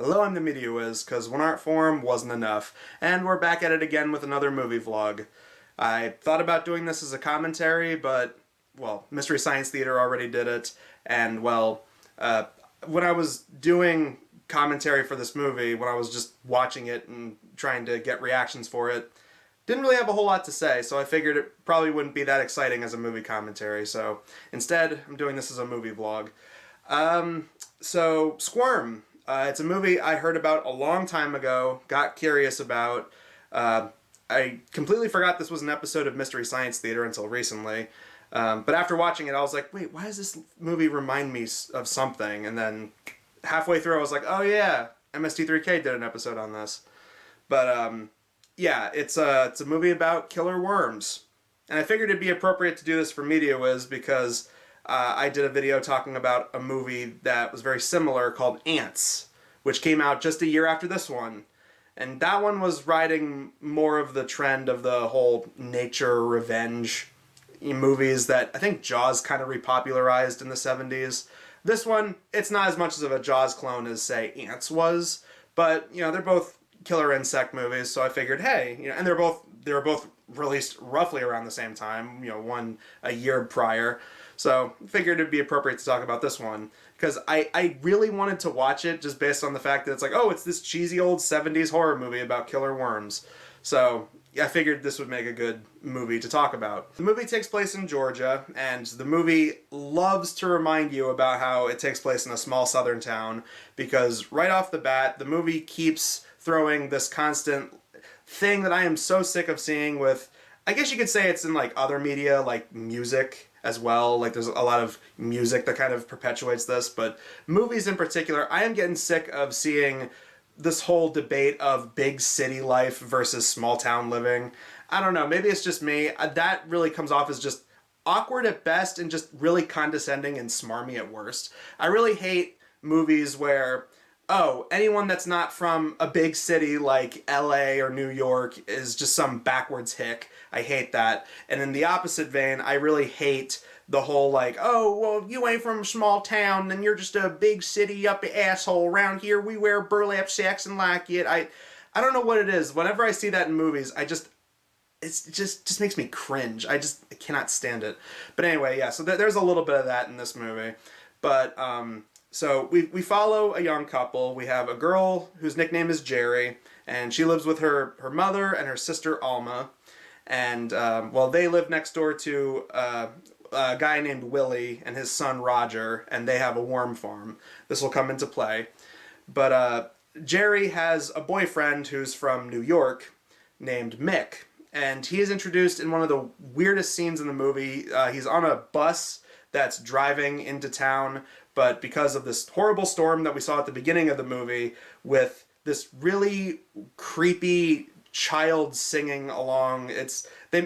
Hello, I'm the Media Wiz, because one art form wasn't enough, and we're back at it again with another movie vlog. I thought about doing this as a commentary, but, well, Mystery Science Theater already did it, and, well, when I was doing commentary for this movie, when I was just watching it and trying to get reactions for it, didn't really have a whole lot to say, so I figured it probably wouldn't be that exciting as a movie commentary, so instead, I'm doing this as a movie vlog. So Squirm. It's a movie I heard about a long time ago, got curious about. I completely forgot this was an episode of Mystery Science Theater until recently. But after watching it, I was like, wait, why does this movie remind me of something? And then halfway through, I was like, oh yeah, MST3K did an episode on this. But yeah, it's a movie about killer worms. And I figured it'd be appropriate to do this for Media Wiz because I did a video talking about a movie that was very similar called Ants, which came out just a year after this one. And that one was riding more of the trend of the whole nature revenge movies that I think Jaws kind of repopularized in the 70s. This one, it's not as much of a Jaws clone as, say, Ants was, but, you know, they're both killer insect movies, so I figured, hey, you know, and they were both released roughly around the same time, you know, one a year prior. So I figured it'd be appropriate to talk about this one because I really wanted to watch it just based on the fact that it's like, oh, it's this cheesy old 70s horror movie about killer worms. So I figured this would make a good movie to talk about. The movie takes place in Georgia, and the movie loves to remind you about how it takes place in a small southern town because right off the bat, the movie keeps throwing this constant thing that I am so sick of seeing with, I guess you could say it's in like other media, like music as well. Like there's a lot of music that kind of perpetuates this, but movies in particular, I am getting sick of seeing this whole debate of big city life versus small town living. I don't know, maybe it's just me. That really comes off as just awkward at best and just really condescending and smarmy at worst. I really hate movies where, oh, anyone that's not from a big city like LA or New York is just some backwards hick. I hate that. And in the opposite vein, I really hate the whole like, oh, well, you ain't from a small town and you're just a big city uppy asshole. Around here we wear burlap sacks and like it. I don't know what it is. Whenever I see that in movies, it just makes me cringe. I cannot stand it. But anyway, yeah, so there's a little bit of that in this movie. But so we follow a young couple. We have a girl whose nickname is Jerry, and she lives with her mother and her sister Alma. And, well, they live next door to a guy named Willie and his son Roger, and they have a worm farm. This will come into play. But Jerry has a boyfriend who's from New York named Mick, and he is introduced in one of the weirdest scenes in the movie. He's on a bus that's driving into town, but because of this horrible storm that we saw at the beginning of the movie with this really creepy child singing along.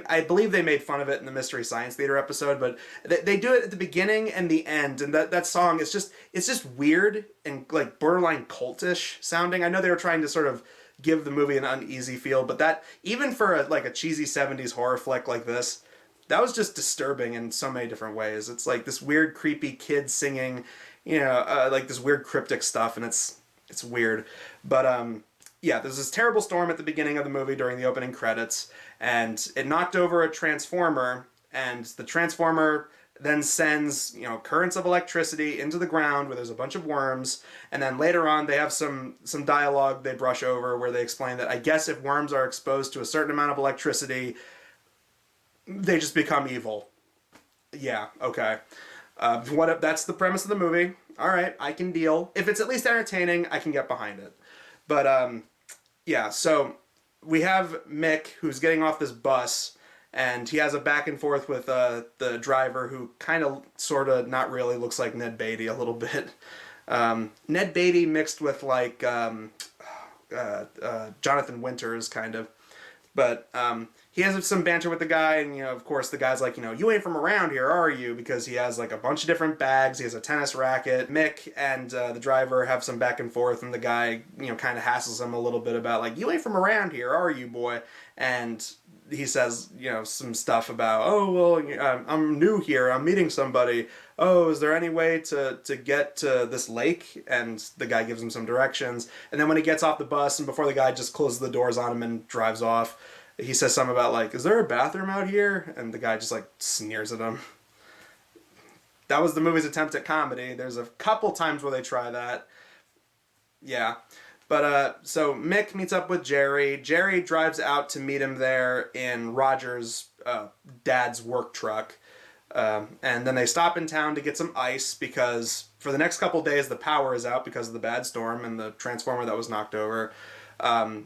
I believe they made fun of it in the Mystery Science Theater episode, but they do it at the beginning and the end, and that song is just weird and like borderline cultish sounding. I know they were trying to sort of give the movie an uneasy feel, but that even for a cheesy 70s horror flick like this, that was just disturbing in so many different ways. It's like this weird creepy kid singing, you know, like this weird cryptic stuff, and it's weird. But yeah, there's this terrible storm at the beginning of the movie during the opening credits, and it knocked over a transformer, and the transformer then sends, you know, currents of electricity into the ground where there's a bunch of worms, and then later on they have some dialogue they brush over where they explain that I guess if worms are exposed to a certain amount of electricity, they just become evil. Yeah, okay. That's the premise of the movie. All right, I can deal. If it's at least entertaining, I can get behind it. But yeah, so we have Mick who's getting off this bus, and he has a back and forth with the driver who kind of, sort of, not really looks like Ned Beatty a little bit. Ned Beatty mixed with like Jonathan Winters, kind of. But he has some banter with the guy, and, you know, of course, the guy's like, you know, you ain't from around here, are you? Because he has, like, a bunch of different bags. He has a tennis racket. Mick and the driver have some back and forth, and the guy, you know, kind of hassles him a little bit about, like, you ain't from around here, are you, boy? And he says, you know, some stuff about, oh, well, I'm new here, I'm meeting somebody. oh, is there any way to get to this lake? And the guy gives him some directions. And then when he gets off the bus and before the guy just closes the doors on him and drives off, he says something about like, is there a bathroom out here? And the guy just like sneers at him. That was the movie's attempt at comedy. There's a couple times where they try that. Yeah. But so Mick meets up with Jerry. Jerry drives out to meet him there in Roger's dad's work truck. And then they stop in town to get some ice because for the next couple days the power is out because of the bad storm and the transformer that was knocked over.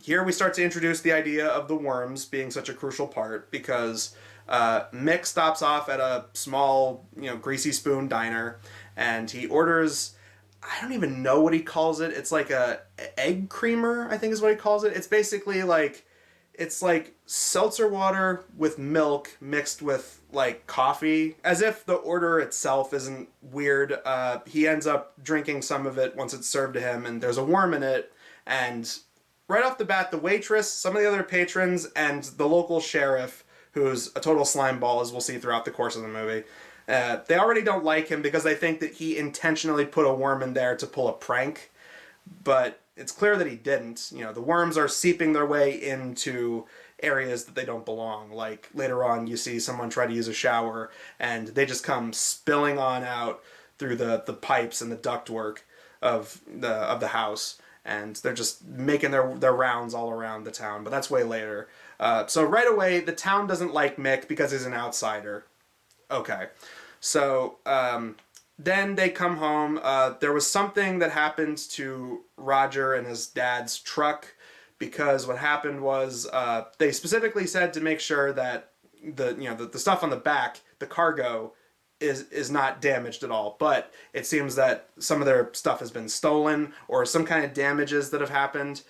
Here we start to introduce the idea of the worms being such a crucial part because Mick stops off at a small, Greasy Spoon diner and he orders, I don't even know what he calls it. It's like a egg creamer, I think is what he calls it. It's basically like, it's like seltzer water with milk mixed with like coffee. As if the order itself isn't weird. He ends up drinking some of it once it's served to him and there's a worm in it. And right off the bat, the waitress, some of the other patrons, and the local sheriff, who's a total slime ball, as we'll see throughout the course of the movie, they already don't like him because they think that he intentionally put a worm in there to pull a prank. But it's clear that he didn't. The worms are seeping their way into areas that they don't belong. Like later on, you see someone try to use a shower and they just come spilling on out through the pipes and the ductwork of the house. And they're just making their rounds all around the town. But that's way later. So right away, the town doesn't like Mick because he's an outsider. Okay. So then they come home. There was something that happened to Roger and his dad's truck because what happened was they specifically said to make sure that the stuff on the back, the cargo, is not damaged at all. But it seems that some of their stuff has been stolen or some kind of damages that have happened.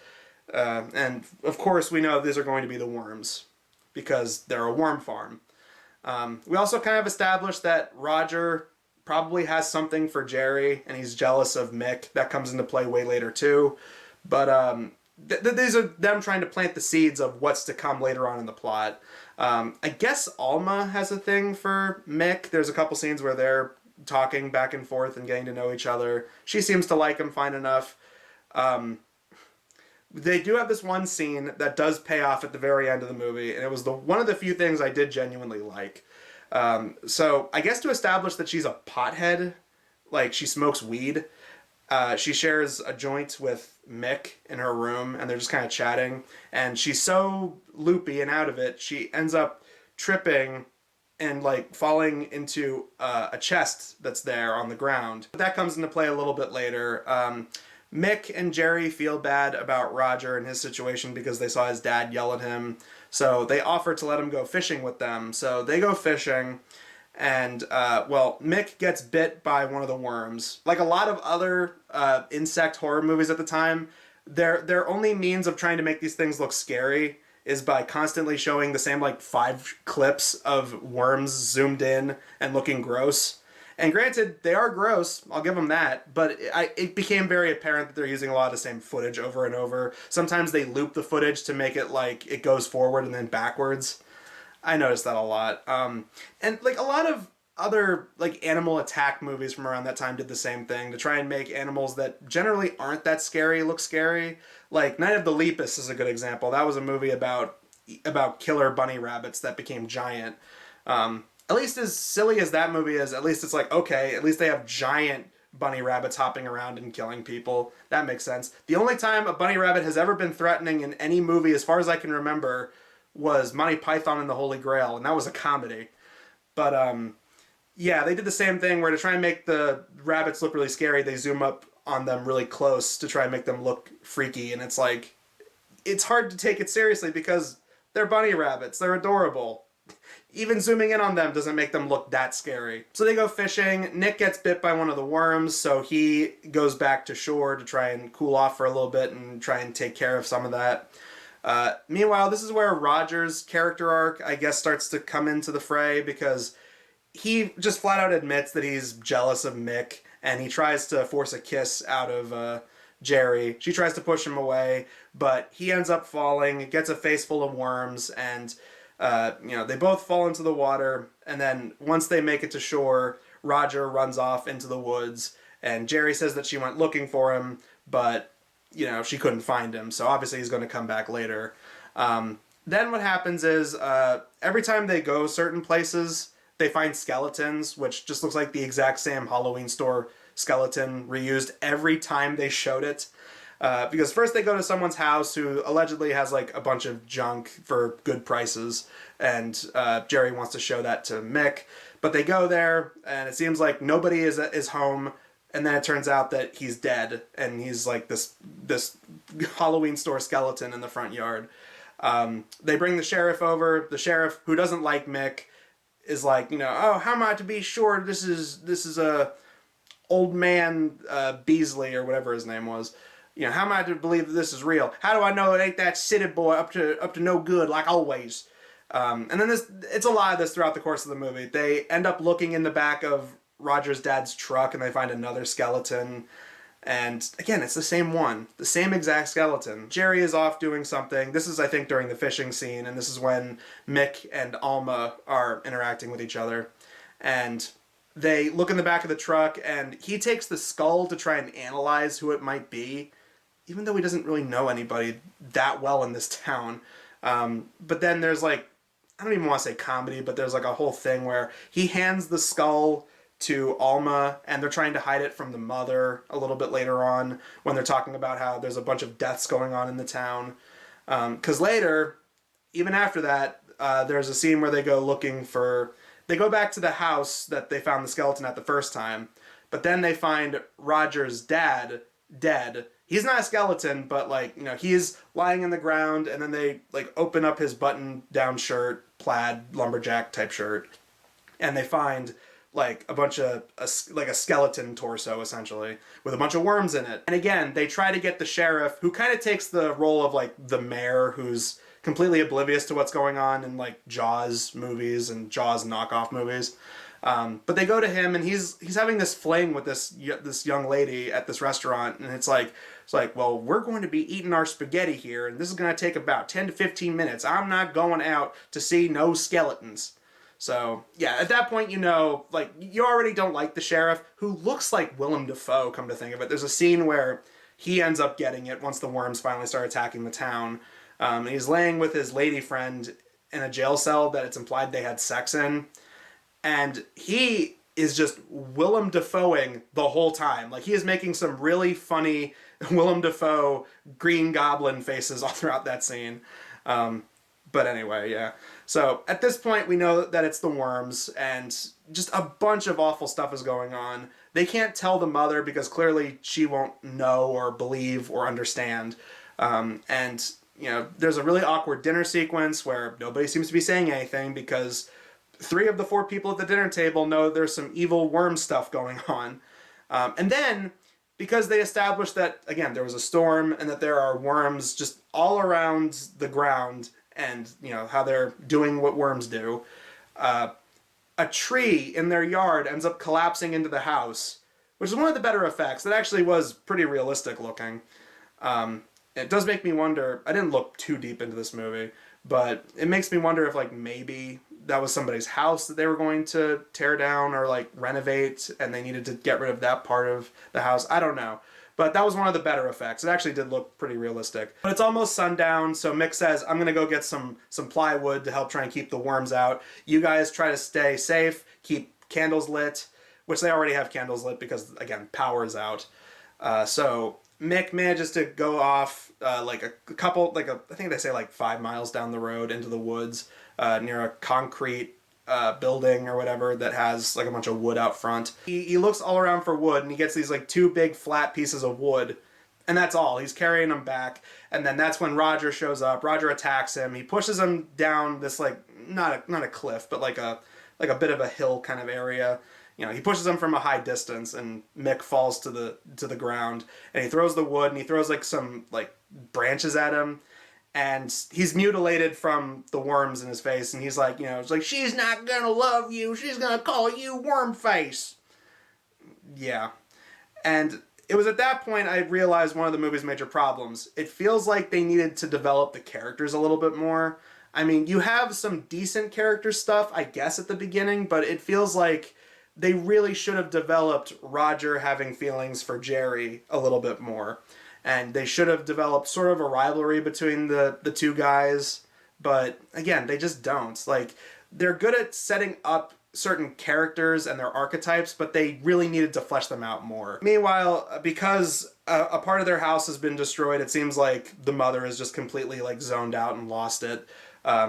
And of course we know these are going to be the worms because they're a worm farm. We also kind of established that Roger probably has something for Jerry and he's jealous of Mick. That comes into play way later too. But these are them trying to plant the seeds of what's to come later on in the plot. I guess Alma has a thing for Mick. There's a couple scenes where they're talking back and forth and getting to know each other. She seems to like him fine enough. They do have this one scene that does pay off at the very end of the movie, and it was one of the few things I did genuinely like. So I guess to establish that she's a pothead, like she smokes weed, she shares a joint with Mick in her room, and they're just kind of chatting, and she's so loopy and out of it, she ends up tripping and like falling into a chest that's there on the ground. That comes into play a little bit later. Mick and Jerry feel bad about Roger and his situation because they saw his dad yell at him. So they offer to let him go fishing with them. So they go fishing and, Mick gets bit by one of the worms. Like a lot of other insect horror movies at the time, their only means of trying to make these things look scary is by constantly showing the same 5 clips of worms zoomed in and looking gross. And granted, they are gross, I'll give them that, but it became very apparent that they're using a lot of the same footage over and over. Sometimes they loop the footage to make it like it goes forward and then backwards. I noticed that a lot. And a lot of other animal attack movies from around that time did the same thing to try and make animals that generally aren't that scary look scary. Like Night of the Lepus is a good example. That was a movie about killer bunny rabbits that became giant. At least as silly as that movie is, at least it's okay, at least they have giant bunny rabbits hopping around and killing people. That makes sense. The only time a bunny rabbit has ever been threatening in any movie, as far as I can remember, was Monty Python and the Holy Grail, and that was a comedy. But, yeah, they did the same thing where to try and make the rabbits look really scary, they zoom up on them really close to try and make them look freaky, and it's hard to take it seriously because they're bunny rabbits, they're adorable. Even zooming in on them doesn't make them look that scary. So they go fishing. Nick gets bit by one of the worms, so he goes back to shore to try and cool off for a little bit and try and take care of some of that. Meanwhile, this is where Roger's character arc, I guess, starts to come into the fray because he just flat out admits that he's jealous of Mick and he tries to force a kiss out of Jerry. She tries to push him away, but he ends up falling, gets a face full of worms, and they both fall into the water, and then once they make it to shore, Roger runs off into the woods, and Jerry says that she went looking for him, but, you know, she couldn't find him, so obviously he's going to come back later. Then what happens is, every time they go certain places, they find skeletons, which just looks like the exact same Halloween store skeleton reused every time they showed it. Because first they go to someone's house who allegedly has like a bunch of junk for good prices, and Jerry wants to show that to Mick. But they go there, and it seems like nobody is home, and then it turns out that he's dead, and he's like this Halloween store skeleton in the front yard. They bring the sheriff over. The sheriff, who doesn't like Mick, is like, you know, oh, how am I to be sure this is a old man Beasley or whatever his name was. You know, how am I to believe that this is real? How do I know it ain't that city boy up to no good like always? And then it's a lot of this throughout the course of the movie. They end up looking in the back of Roger's dad's truck, and they find another skeleton. And again, it's the same one, the same exact skeleton. Jerry is off doing something. This is, I think, during the fishing scene, and this is when Mick and Alma are interacting with each other. And they look in the back of the truck, and he takes the skull to try and analyze who it might be, even though he doesn't really know anybody that well in this town. But then there's like, I don't even want to say comedy, but there's like a whole thing where he hands the skull to Alma, and they're trying to hide it from the mother a little bit later on when they're talking about how there's a bunch of deaths going on in the town. Because later, even after that, there's a scene where they go looking for... They go back to the house that they found the skeleton at the first time, but then they find Roger's dad dead. He's not a skeleton, but like, you know, he is lying in the ground, and then they like open up his button-down shirt, plaid, lumberjack type shirt, and they find like a bunch of, like a skeleton torso, essentially, with a bunch of worms in it. And again, they try to get the sheriff, who kind of takes the role of like the mayor, who's completely oblivious to what's going on in like Jaws movies and Jaws knockoff movies. But they go to him, and he's having this fling with this young lady at this restaurant, and it's like, well, we're going to be eating our spaghetti here, and this is going to take about 10 to 15 minutes. I'm not going out to see no skeletons. So, yeah, at that point, you know, like, you already don't like the sheriff, who looks like Willem Dafoe, come to think of it. There's a scene where he ends up getting it once the worms finally start attacking the town. And he's laying with his lady friend in a jail cell that it's implied they had sex in. And he is just Willem Dafoeing the whole time. Like, he is making some really funny Willem Dafoe Green Goblin faces all throughout that scene. But anyway, yeah. So at this point, we know that it's the worms, and just a bunch of awful stuff is going on. They can't tell the mother because clearly she won't know or believe or understand. And, you know, there's a really awkward dinner sequence where nobody seems to be saying anything because 3 of the 4 people at the dinner table know there's some evil worm stuff going on. And then, because they established that, again, there was a storm and that there are worms just all around the ground, and, you know, how they're doing what worms do, a tree in their yard ends up collapsing into the house, which is one of the better effects. It actually was pretty realistic looking. It does make me wonder, I didn't look too deep into this movie, but it makes me wonder if, like, maybe that was somebody's house that they were going to tear down or, like, renovate, and they needed to get rid of that part of the house. I don't know. But that was one of the better effects. It actually did look pretty realistic. But it's almost sundown, so Mick says, I'm going to go get some plywood to help try and keep the worms out. You guys try to stay safe, keep candles lit, which they already have candles lit because, again, power's out. So Mick manages to go off like a couple, like I think they say like 5 miles down the road into the woods near a concrete building or whatever that has like a bunch of wood out front. He looks all around for wood, and he gets these like 2 big flat pieces of wood, and that's all. He's carrying them back, and then that's when Roger shows up. Roger attacks him. He pushes him down this like not a cliff, but like a bit of a hill kind of area. You know, he pushes him from a high distance, and Mick falls to the ground, and he throws the wood, and he throws like some like branches at him. And he's mutilated from the worms in his face, and he's like, you know, it's like, she's not gonna love you, she's gonna call you worm face. Yeah. And it was at that point I realized one of the movie's major problems. It feels like they needed to develop the characters a little bit more. I mean, you have some decent character stuff, I guess, at the beginning, but it feels like they really should have developed Roger having feelings for Jerry a little bit more. And they should have developed sort of a rivalry between the two guys. But again, they just don't. Like, they're good at setting up certain characters and their archetypes, but they really needed to flesh them out more. Meanwhile, because a part of their house has been destroyed, it seems like the mother is just completely like zoned out and lost it.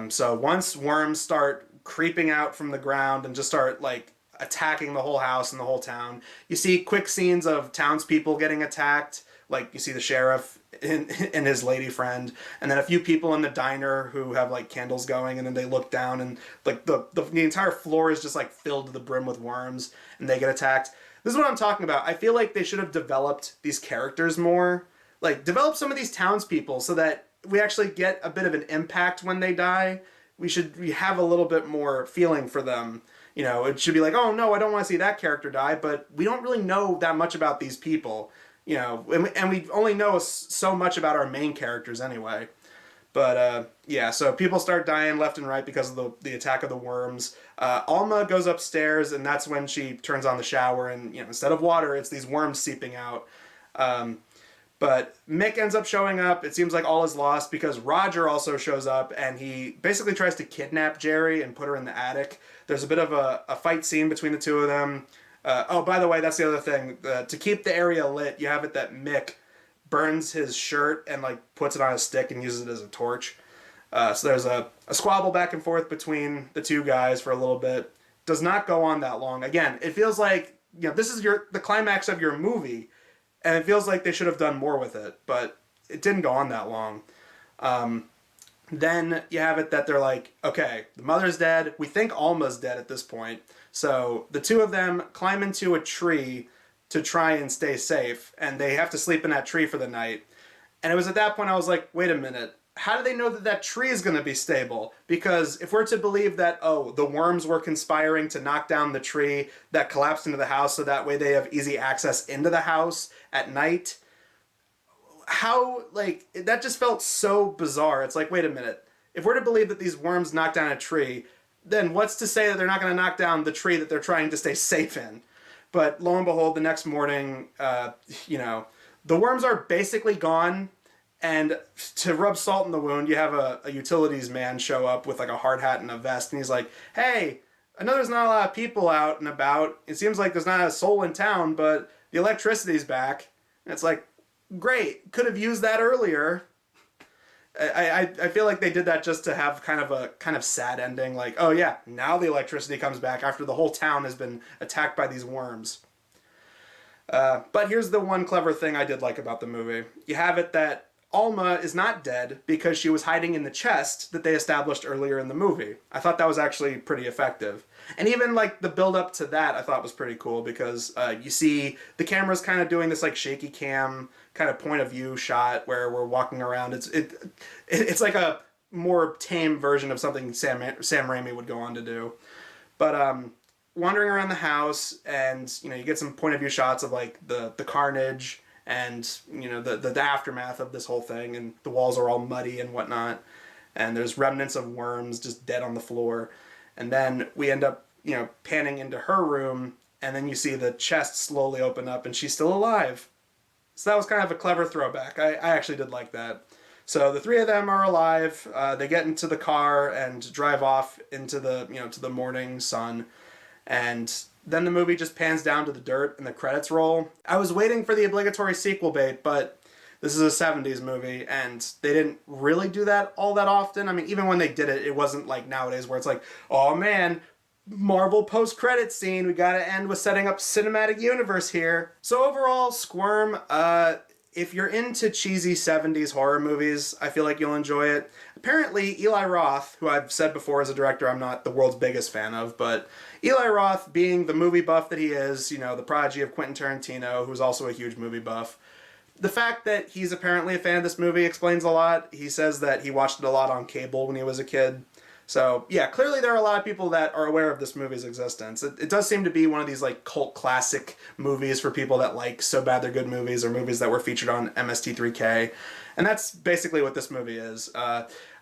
So once worms start creeping out from the ground and just start like attacking the whole house and the whole town, you see quick scenes of townspeople getting attacked. Like, you see the sheriff and his lady friend, and then a few people in the diner who have like candles going, and then they look down and like the entire floor is just like filled to the brim with worms, and they get attacked. This is what I'm talking about. I feel like they should have developed these characters more. Like, develop some of these townspeople so that we actually get a bit of an impact when they die. We have a little bit more feeling for them. You know, it should be like, oh no, I don't want to see that character die, but we don't really know that much about these people. You know, and we only know so much about our main characters anyway. But, yeah, so people start dying left and right because of the attack of the worms. Alma goes upstairs, and that's when she turns on the shower, and, you know, instead of water, it's these worms seeping out. But Mick ends up showing up. It seems like all is lost because Roger also shows up, and he basically tries to kidnap Jerry and put her in the attic. There's a bit of a fight scene between the two of them. Oh, by the way, that's the other thing. To keep the area lit, you have it that Mick burns his shirt and like puts it on a stick and uses it as a torch. So there's a squabble back and forth between the two guys for a little bit. Does not go on that long. Again, it feels like, you know, this is the climax of your movie, and it feels like they should have done more with it, but it didn't go on that long. Then you have it that they're like, okay, the mother's dead. We think Alma's dead at this point. So the two of them climb into a tree to try and stay safe, and they have to sleep in that tree for the night. And it was at that point I was like, wait a minute, how do they know that that tree is going to be stable? Because if we're to believe that, oh, the worms were conspiring to knock down the tree that collapsed into the house so that way they have easy access into the house at night, how, like, that just felt so bizarre. It's like, wait a minute, if we're to believe that these worms knocked down a tree, then what's to say that they're not going to knock down the tree that they're trying to stay safe in? But lo and behold, the next morning, you know, the worms are basically gone. And to rub salt in the wound, you have a utilities man show up with like a hard hat and a vest. And he's like, hey, I know there's not a lot of people out and about. It seems like there's not a soul in town, but the electricity's back. And it's like, great, could have used that earlier. I feel like they did that just to have kind of sad ending, like, oh yeah, now the electricity comes back after the whole town has been attacked by these worms. But here's the one clever thing I did like about the movie. You have it that Alma is not dead because she was hiding in the chest that they established earlier in the movie. I thought that was actually pretty effective. And even like the build up to that I thought was pretty cool because you see the camera's kind of doing this like shaky cam kind of point of view shot where we're walking around. It's like a more tame version of something Sam Raimi would go on to do. But wandering around the house, and you know, you get some point of view shots of like the carnage and you know the aftermath of this whole thing, and the walls are all muddy and whatnot, and there's remnants of worms just dead on the floor. And then we end up, you know, panning into her room, and then you see the chest slowly open up and she's still alive. So that was kind of a clever throwback. I actually did like that. So the three of them are alive. They get into the car and drive off into the, you know, to the morning sun. And then the movie just pans down to the dirt and the credits roll. I was waiting for the obligatory sequel bait, but this is a 70s movie and they didn't really do that all that often. I mean, even when they did it, it wasn't like nowadays where it's like, oh man, Marvel post-credit scene, we gotta end with setting up cinematic universe here. So overall, Squirm, if you're into cheesy 70s horror movies, I feel like you'll enjoy it. Apparently, Eli Roth, who I've said before as a director I'm not the world's biggest fan of, but Eli Roth, being the movie buff that he is, you know, the prodigy of Quentin Tarantino, who's also a huge movie buff, the fact that he's apparently a fan of this movie explains a lot. He says that he watched it a lot on cable when he was a kid. So, yeah, clearly there are a lot of people that are aware of this movie's existence. It does seem to be one of these, like, cult classic movies for people that like So Bad They're Good movies or movies that were featured on MST3K. And that's basically what this movie is.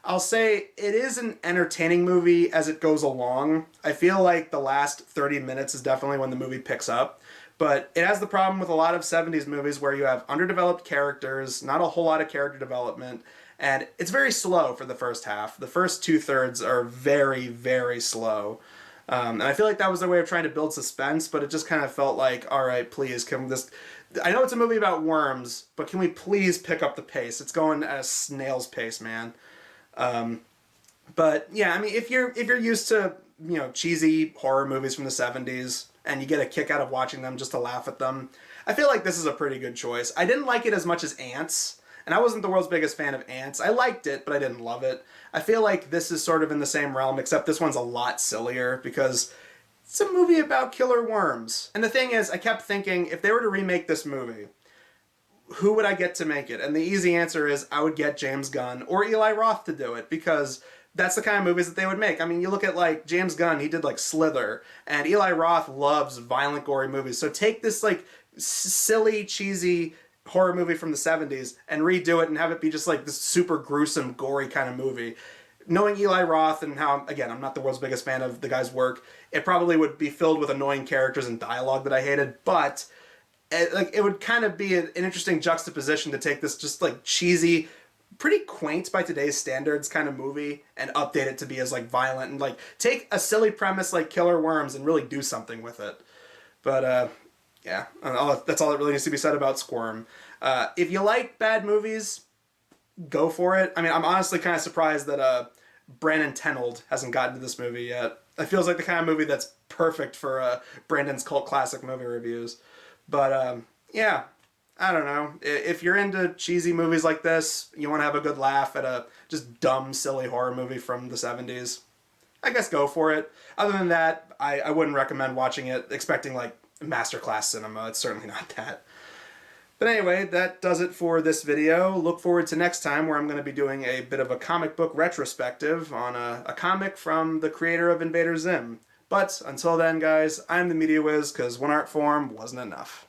I'll say it is an entertaining movie as it goes along. I feel like the last 30 minutes is definitely when the movie picks up. But it has the problem with a lot of 70s movies where you have underdeveloped characters, not a whole lot of character development, and it's very slow for the first half. The first two-thirds are very, very slow. And I feel like that was their way of trying to build suspense, but it just kind of felt like, all right, please, can this... I know it's a movie about worms, but can we please pick up the pace? It's going at a snail's pace, man. But yeah, I mean, if you're used to, cheesy horror movies from the 70s and you get a kick out of watching them just to laugh at them, I feel like this is a pretty good choice. I didn't like it as much as Ants, and I wasn't the world's biggest fan of Ants. I liked it, but I didn't love it. I feel like this is sort of in the same realm, except this one's a lot sillier because it's a movie about killer worms. And the thing is, I kept thinking, if they were to remake this movie, who would I get to make it? And the easy answer is I would get James Gunn or Eli Roth to do it, because that's the kind of movies that they would make. I mean, you look at like James Gunn, he did like Slither, and Eli Roth loves violent, gory movies. So take this like silly, cheesy horror movie from the 70s and redo it and have it be just like this super gruesome, gory kind of movie. Knowing Eli Roth and how, again, I'm not the world's biggest fan of the guy's work, it probably would be filled with annoying characters and dialogue that I hated, but it would kind of be an interesting juxtaposition to take this just like cheesy, pretty quaint by today's standards kind of movie and update it to be as like violent and like take a silly premise like killer worms and really do something with it. But yeah, that's all that really needs to be said about Squirm. If you like bad movies, go for it. I mean, I'm honestly kind of surprised that Brandon Tenold hasn't gotten to this movie yet. It feels like the kind of movie that's perfect for Brandon's cult classic movie reviews. But yeah, I don't know. If you're into cheesy movies like this, you want to have a good laugh at a just dumb, silly horror movie from the 70s, I guess go for it. Other than that, I wouldn't recommend watching it expecting like masterclass cinema. It's certainly not that. But anyway, that does it for this video. Look forward to next time, where I'm going to be doing a bit of a comic book retrospective on a comic from the creator of Invader Zim. But until then, guys, I'm the Media Wiz, because one art form wasn't enough.